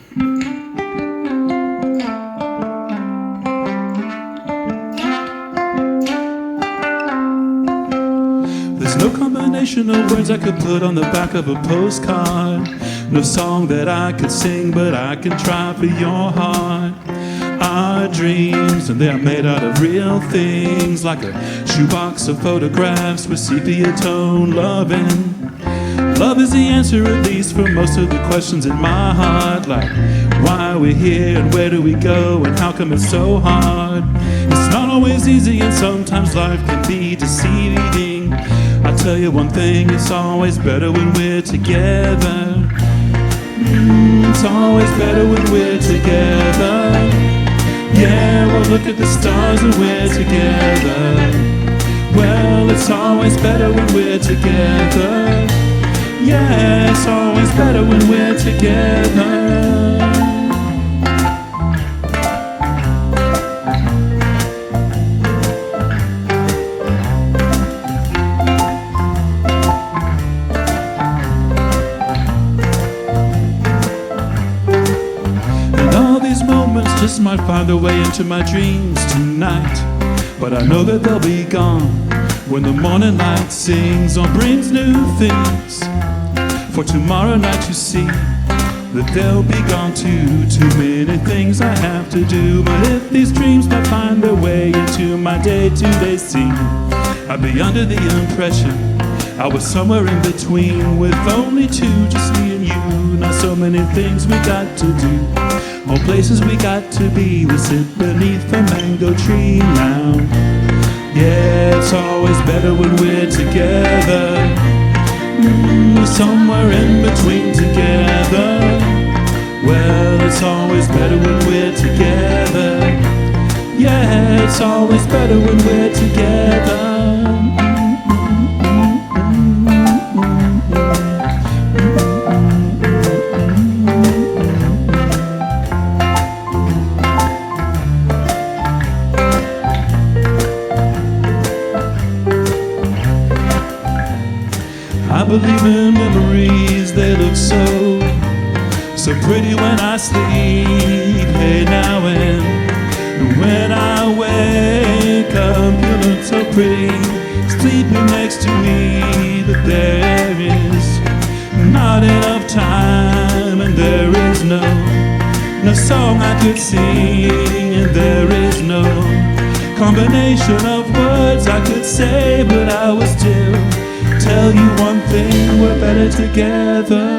There's no combination of words I could put on the back of a postcard. No song that I could sing, but I can try for your heart. Our dreams, and they are made out of real things, like a shoebox of photographs with sepia tone loving. Love is the answer, at least for most of the questions in my heart, like why we're here and where do we go and how come it's so hard. It's not always easy and sometimes life can be deceiving. I'll tell you one thing, it's always better when we're together. It's always better when we're together. Yeah, we'll look at the stars and we're together. Well, it's always better when we're together. Yeah, it's always better when we're together. Just might find their way into my dreams tonight, but I know that they'll be gone when the morning light sings or brings new things. For tomorrow night you see that they'll be gone too. Too many things I have to do, but if these dreams might find their way into my day-to-day scene, I'd be under the impression I was somewhere in between, with only two, just me and you. Not so many things we got to do, more places we got to be. We sit beneath a mango tree now. Yeah, it's always better when we're together. We're somewhere in between together. Well, it's always better when we're together. Yeah, it's always better when we're together. I believe in memories, they look so pretty when I sleep. Hey, now and when I wake up, you look so pretty, sleeping next to me. But there is not enough time, and there is no song I could sing, and there is no combination of words I could say, but I will still tell you one thing, we're better together.